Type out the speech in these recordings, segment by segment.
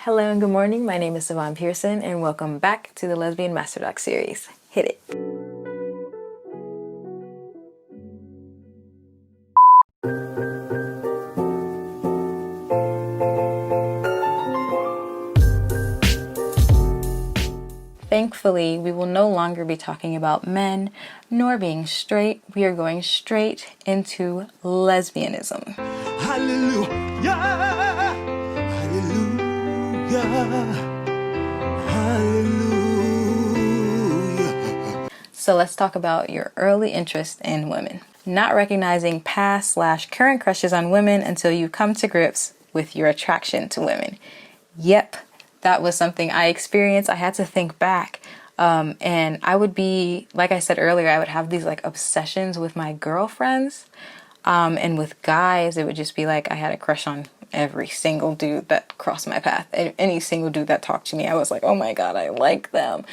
Hello and good morning. My name is Savonne Pearson and welcome back to the Lesbian Masterdoc Series. Hit it. Thankfully, we will no longer be talking about men nor being straight. We are going straight into lesbianism. Hallelujah, hallelujah, hallelujah. So let's talk about your early interest in women. Not recognizing past/current crushes on women until you come to grips with your attraction to women. Yep, that was something I experienced. I had to think back. And I would be, like I said earlier, I would have these like obsessions with my girlfriends. And with guys, it would just be like I had a crush on every single dude that crossed my path. Any single dude that talked to me, I was like, oh my God, I like them.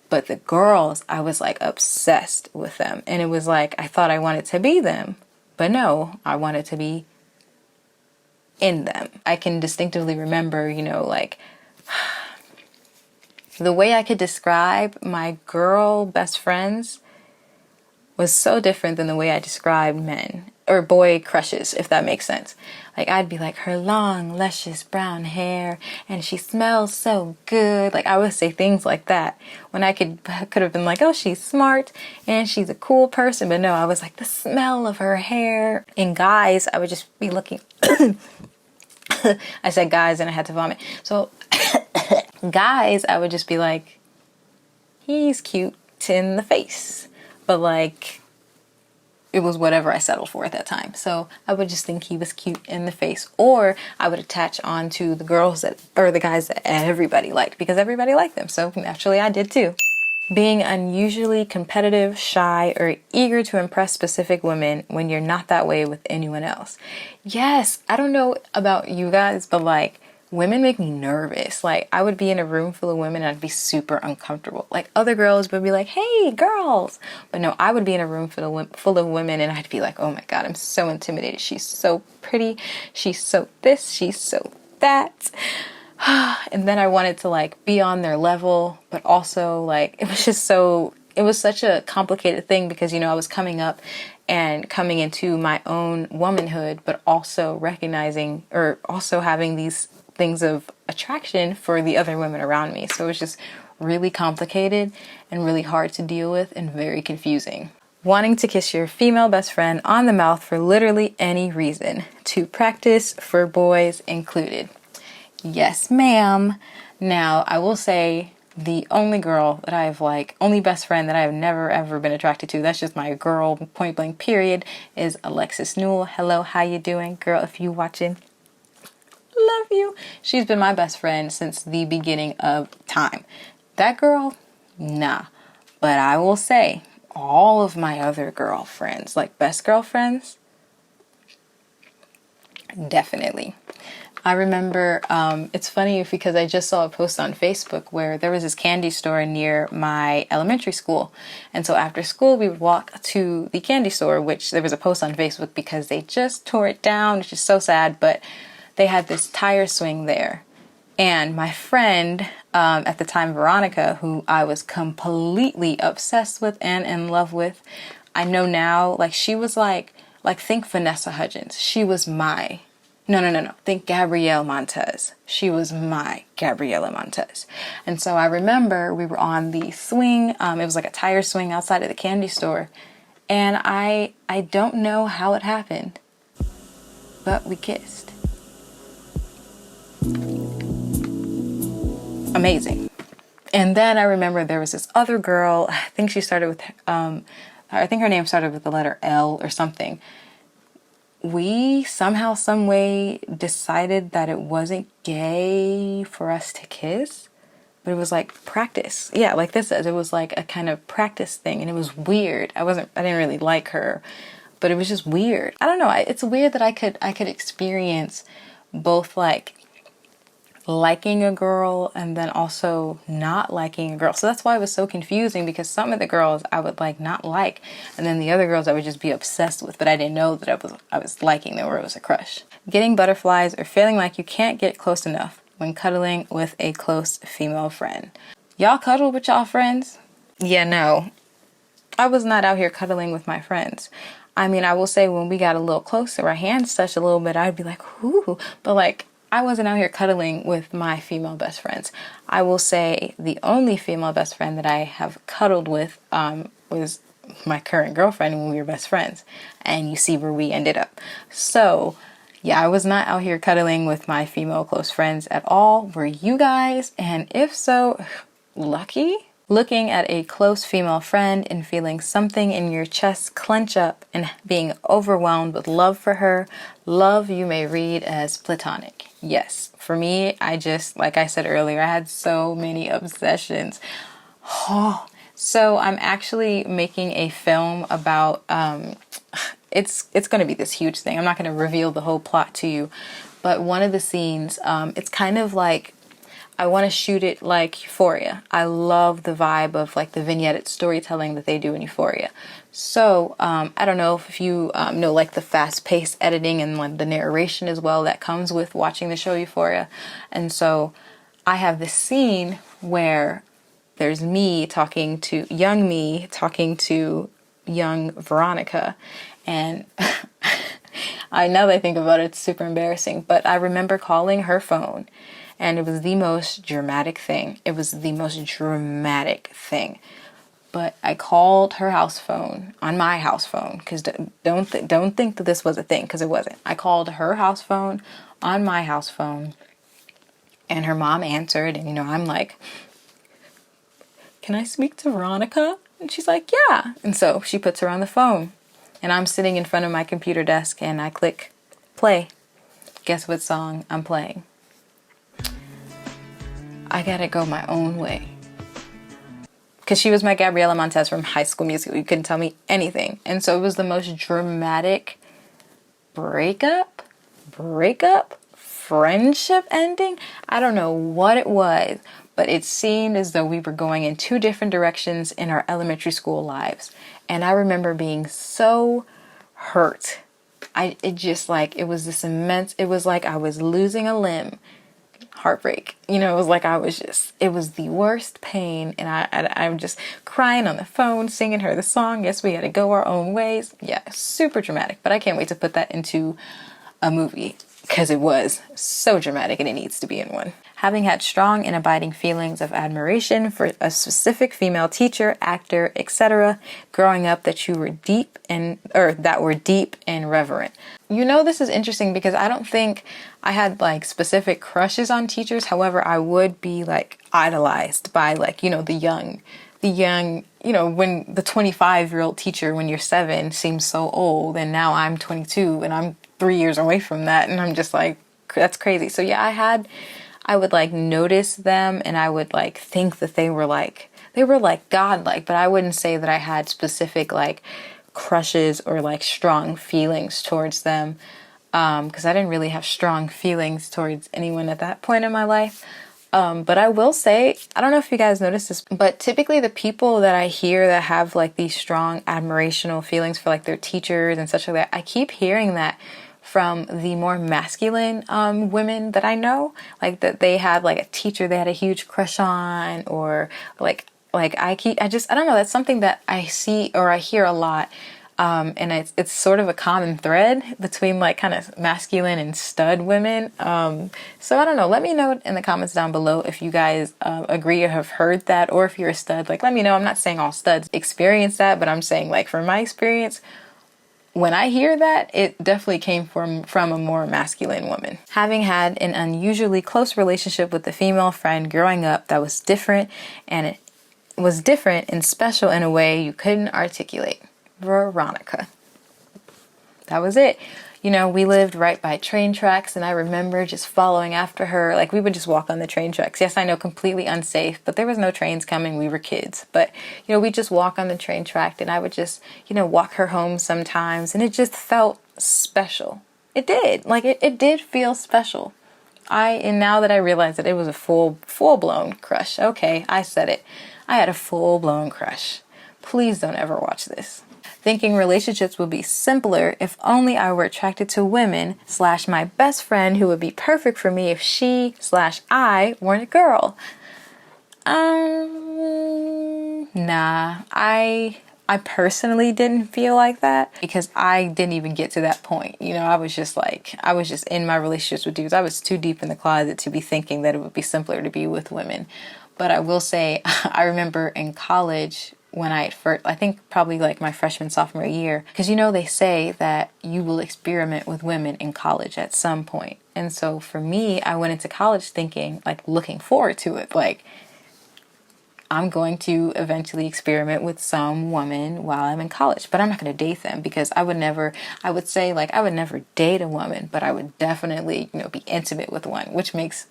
But the girls, I was like obsessed with them. And it was like, I thought I wanted to be them. But no, I wanted to be in them. I can distinctively remember, like the way I could describe my girl best friends was so different than the way I described men or boy crushes, if that makes sense. Like I'd be like, her long, luscious brown hair, and she smells so good. Like I would say things like that when I could have been like, oh, she's smart and she's a cool person. But no, I was like, the smell of her hair. In guys, I would just be looking. I said guys and I had to vomit. So guys, I would just be like, he's cute in the face. But like, it was whatever I settled for at that time. So I would just think he was cute in the face, or I would attach on to the girls or the guys that everybody liked because everybody liked them. So naturally I did too. Being unusually competitive, shy, or eager to impress specific women when you're not that way with anyone else. Yes, I don't know about you guys, but like, women make me nervous. Like I would be in a room full of women and I'd be super uncomfortable. Like other girls would be like, hey girls. But no, I would be in a room full of women and I'd be like, oh my God, I'm so intimidated. She's so pretty. She's so this, she's so that. And then I wanted to like be on their level, but also like, it was such a complicated thing because, I was coming up and coming into my own womanhood, but also recognizing or also having these things of attraction for the other women around me. So it was just really complicated and really hard to deal with and very confusing. Wanting to kiss your female best friend on the mouth for literally any reason. To practice for boys included. Yes, ma'am. Now, I will say the only girl that I have only best friend that I have never ever been attracted to, that's just my girl, point blank period, is Alexis Newell. Hello, how you doing? Girl, if you watching, love you. She's been my best friend since the beginning of time. That girl, nah. But I will say, all of my other girlfriends, like best girlfriends, definitely. I remember, it's funny because I just saw a post on Facebook where there was this candy store near my elementary school. And so after school, we would walk to the candy store, which there was a post on Facebook because they just tore it down, which is so sad. But they had this tire swing there. And my friend, at the time, Veronica, who I was completely obsessed with and in love with, I know now, like she was like think Vanessa Hudgens. She was my... No. Think Gabrielle Montez. She was my Gabriella Montez. And so I remember we were on the swing. It was like a tire swing outside of the candy store. And I don't know how it happened, but we kissed. Amazing. And then I remember there was this other girl. I think she started with, I think her name started with the letter L or something. We somehow, some way decided that it wasn't gay for us to kiss, but it was like practice. Yeah, like this says, it was like a kind of practice thing, and it was weird. I didn't really like her, but it was just weird. I don't know. It's weird that I could experience both like liking a girl and then also not liking a girl. So that's why it was so confusing, because some of the girls I would like not like, and then the other girls I would just be obsessed with, but I didn't know that I was liking them or it was a crush. Getting butterflies or feeling like you can't get close enough. when cuddling with a close female friend. Y'all cuddle with y'all friends? Yeah, no. I was not out here cuddling with my friends. I mean, I will say when we got a little closer, our hands touched a little bit, I'd be like, ooh. But like, I wasn't out here cuddling with my female best friends. I will say the only female best friend that I have cuddled with was my current girlfriend when we were best friends. And you see where we ended up. So yeah, I was not out here cuddling with my female close friends at all. Were you guys? And if so, lucky? Looking at a close female friend and feeling something in your chest clench up and being overwhelmed with love for her. Love you may read as platonic. Yes, for me, I just, like I said earlier, I had so many obsessions. Oh, so I'm actually making a film about, it's going to be this huge thing. I'm not going to reveal the whole plot to you, but one of the scenes, it's kind of like, I want to shoot it like Euphoria. I love the vibe of like the vignette storytelling that they do in Euphoria. So I don't know if you know like the fast-paced editing and like the narration as well that comes with watching the show Euphoria. And so I have this scene where there's me talking to young Veronica, and I know that I think about it, it's super embarrassing, but I remember calling her phone. And it was the most dramatic thing. It was the most dramatic thing. But I called her house phone on my house phone, because don't think that this was a thing, because it wasn't. I called her house phone on my house phone, and her mom answered, and I'm like, "Can I speak to Veronica?" And she's like, "Yeah." And so she puts her on the phone, and I'm sitting in front of my computer desk, and I click play. Guess what song I'm playing? I Gotta Go My Own Way. Because she was my Gabriela Montez from High School Musical. You couldn't tell me anything. And so it was the most dramatic breakup, friendship ending. I don't know what it was, but it seemed as though we were going in two different directions in our elementary school lives. And I remember being so hurt. It was this immense, it was like I was losing a limb. Heartbreak. It was like it was the worst pain, and I'm just crying on the phone, singing her the song, Yes, We Gotta Go Our Own Ways. Yeah, super dramatic, but I can't wait to put that into a movie, because it was so dramatic and it needs to be in one. Having had strong and abiding feelings of admiration for a specific female teacher, actor, etc., growing up that were deep and reverent. This is interesting because I don't think I had like specific crushes on teachers. However, I would be like idolized by like, the young, when the 25-year-old teacher when you're 7 seems so old, and now I'm 22 and I'm 3 years away from that, and I'm just like, that's crazy. So yeah, I would like notice them, and I would like think that they were like godlike, but I wouldn't say that I had specific like crushes or like strong feelings towards them, because I didn't really have strong feelings towards anyone at that point in my life. But I will say, I don't know if you guys noticed this, but typically the people that I hear that have like these strong admirational feelings for like their teachers and such like that, I keep hearing that from the more masculine women that I know, like that they have like a teacher they had a huge crush on, or I don't know, that's something that I see or I hear a lot. And it's sort of a common thread between like kind of masculine and stud women. So I don't know, let me know in the comments down below if you guys agree or have heard that, or if you're a stud. Like, let me know. I'm not saying all studs experience that, but I'm saying like from my experience, when I hear that, it definitely came from a more masculine woman. Having had an unusually close relationship with a female friend growing up that was different, and it was different and special in a way you couldn't articulate. Veronica. That was it. We lived right by train tracks, and I remember just following after her. Like, we would just walk on the train tracks. Yes, I know, completely unsafe, but there was no trains coming. We were kids. But, we'd just walk on the train track, and I would just, walk her home sometimes, and it just felt special. It did. Like, it did feel special. And now that I realize that it was a full-blown crush. Okay, I said it. I had a full-blown crush. Please don't ever watch this. thinking relationships would be simpler if only I were attracted to women / my best friend who would be perfect for me if she / I weren't a girl. Nah, I personally didn't feel like that because I didn't even get to that point. You know, I was just in my relationships with dudes. I was too deep in the closet to be thinking that it would be simpler to be with women. But I will say, I remember in college when I think probably like my freshman, sophomore year, because you know, they say that you will experiment with women in college at some point. And so for me, I went into college thinking, like, looking forward to it. Like, I'm going to eventually experiment with some woman while I'm in college, but I'm not going to date them because I would never date a woman, but I would definitely, you know, be intimate with one, which makes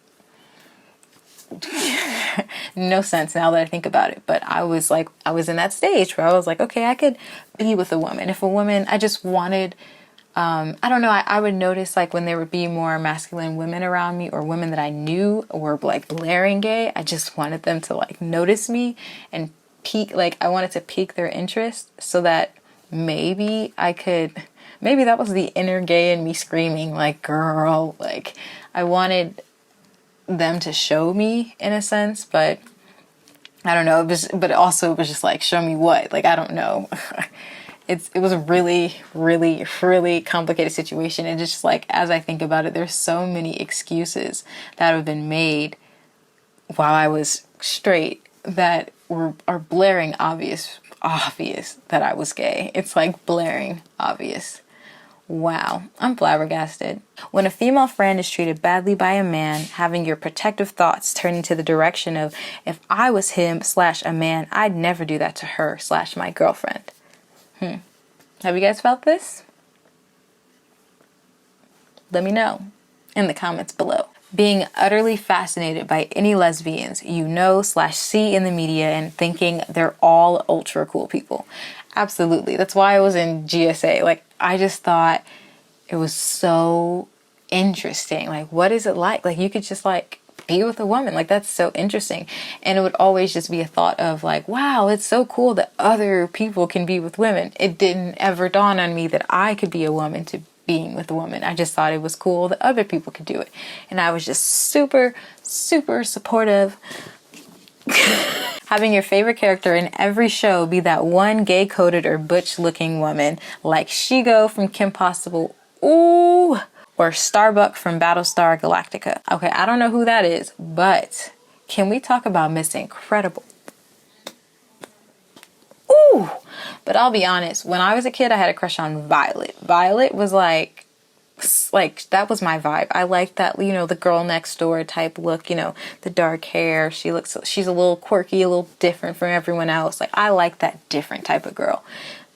no sense now that I think about it. But I was in that stage where I was like, okay, I could be with a woman. If a woman, I just wanted, I don't know, I would notice like when there would be more masculine women around me or women that I knew were like blaring gay, I just wanted them to like notice me and I wanted to pique their interest so that maybe that was the inner gay in me screaming like, girl, like I wanted them to show me in a sense, but I don't know, it was just like, show me what? Like, I don't know. It was a really, really, really complicated situation. And just like, as I think about it, there's so many excuses that have been made while I was straight that are blaring obvious that I was gay. It's like blaring obvious. Wow, I'm flabbergasted. When a female friend is treated badly by a man, having your protective thoughts turn into the direction of, if I was him / a man, I'd never do that to her / my girlfriend. Have you guys felt this? Let me know in the comments below. Being utterly fascinated by any lesbians you know / see in the media and thinking they're all ultra cool people. Absolutely. That's why I was in GSA. Like, I just thought it was so interesting. Like, what is it like? Like, you could just like be with a woman. Like, that's so interesting. And it would always just be a thought of like, wow, it's so cool that other people can be with women. It didn't ever dawn on me that I could be a woman to being with a woman. I just thought it was cool that other people could do it. And I was just super, super supportive. Having your favorite character in every show be that one gay-coded or butch-looking woman like Shigo from Kim Possible, ooh, or Starbuck from Battlestar Galactica. Okay, I don't know who that is, but can we talk about Miss Incredible? Ooh! But I'll be honest, when I was a kid, I had a crush on Violet. Violet was like that was my vibe. I liked that, you know, the girl next door type look, you know, the dark hair. She's a little quirky, a little different from everyone else. Like, I like that different type of girl.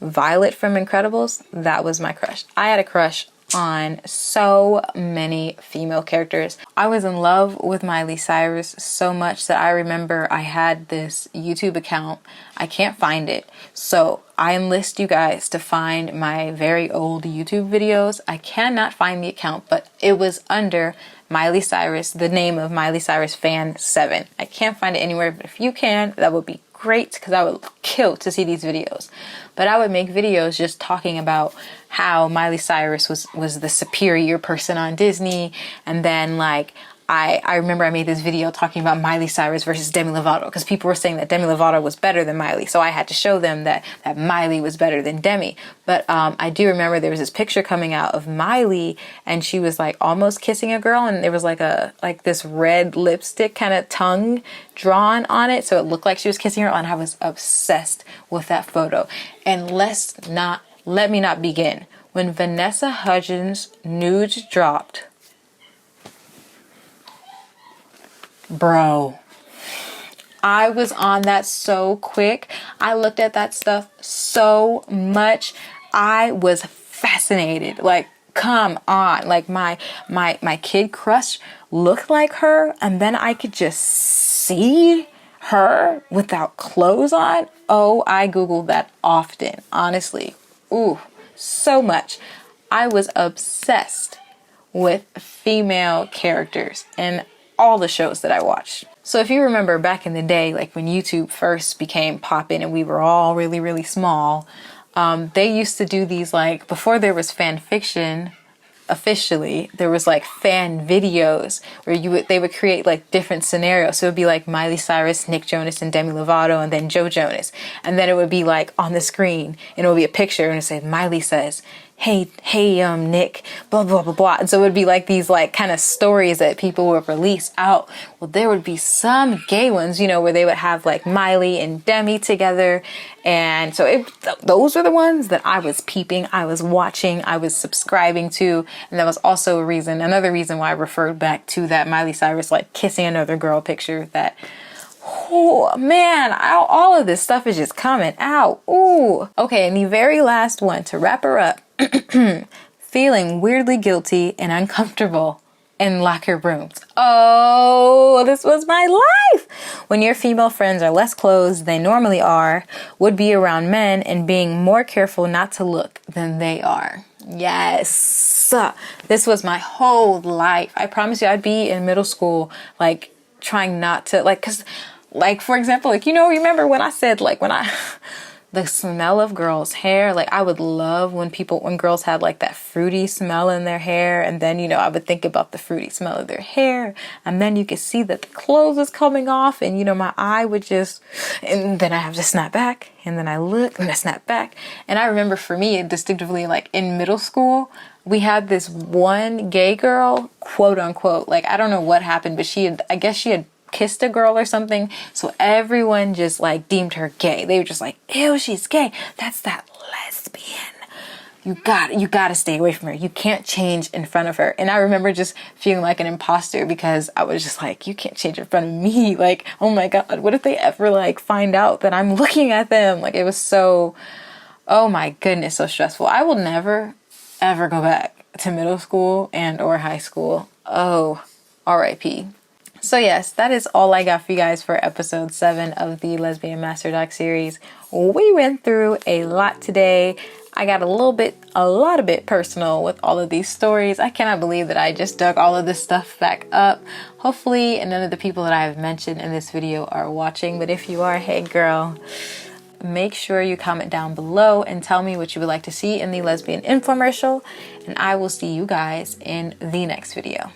Violet from Incredibles, that was my crush. I had a crush on so many female characters. I was in love with Miley Cyrus so much that I remember I had this YouTube account. I can't find it, so I enlist you guys to find my very old YouTube videos. I cannot find the account, but it was under Miley Cyrus, the name of Miley Cyrus Fan 7. I can't find it anywhere, but if you can, that would be great because I would kill to see these videos. But I would make videos just talking about how Miley Cyrus was the superior person on Disney, and then like I remember I made this video talking about Miley Cyrus versus Demi Lovato because people were saying that Demi Lovato was better than Miley. So I had to show them that Miley was better than Demi. But I do remember there was this picture coming out of Miley and she was like almost kissing a girl, and there was like this red lipstick kind of tongue drawn on it. So it looked like she was kissing her, and I was obsessed with that photo. And let me not begin. When Vanessa Hudgens' nudes dropped, bro, I was on that so quick. I looked at that stuff so much. I was fascinated. Like, come on. Like, my kid crush looked like her, and then I could just see her without clothes on. Oh, I Googled that often, honestly. Ooh, so much. I was obsessed with female characters and all the shows that I watched. So if you remember back in the day, like when YouTube first became poppin' and we were all really, really small, They used to do these, like, before there was fan fiction officially, there was like fan videos where they would create like different scenarios. So it would be like Miley Cyrus, Nick Jonas, and Demi Lovato, and then Joe Jonas. And then it would be like on the screen, and it would be a picture, and it said Miley says, hey, Nick, blah, blah, blah, blah. And so it would be like these like kind of stories that people would release out. Well, there would be some gay ones, you know, where they would have like Miley and Demi together. And so those were the ones that I was peeping, I was watching, I was subscribing to. And that was also another reason why I referred back to that Miley Cyrus like kissing another girl picture. That, oh man, all of this stuff is just coming out. Ooh. Okay, and the very last one to wrap her up. Feeling weirdly guilty and uncomfortable in locker rooms. Oh, this was my life. When your female friends are less clothes than they normally are, would be around men, and being more careful not to look than they are. Yes. This was my whole life. I promise you, I'd be in middle school, like trying not to, like, cause like, for example, like, you know, remember when I said, like, the smell of girls' hair, like I would love when girls had like that fruity smell in their hair, and then, you know, I would think about the fruity smell of their hair, and then you could see that the clothes was coming off, and, you know, my eye would just, and then I have to snap back, and then I look, and I snap back. And I remember for me, distinctively, like in middle school, we had this one gay girl, quote unquote, like I don't know what happened, but I guess she had kissed a girl or something, so everyone just like deemed her gay. They were just like, ew, she's gay, that's that lesbian, you gotta stay away from her, you can't change in front of her. And I remember just feeling like an imposter, because I was just like, you can't change in front of me, like, oh my god, what if they ever like find out that I'm looking at them? Like, it was so, oh my goodness, so stressful. I will never ever go back to middle school and or high school. Oh, RIP. So yes, that is all I got for you guys for episode 7 of the Lesbian Masterdoc series. We went through a lot today. I got a lot of bit personal with all of these stories. I cannot believe that I just dug all of this stuff back up. Hopefully none of the people that I have mentioned in this video are watching, but if you are, hey girl, make sure you comment down below and tell me what you would like to see in the lesbian infomercial, and I will see you guys in the next video.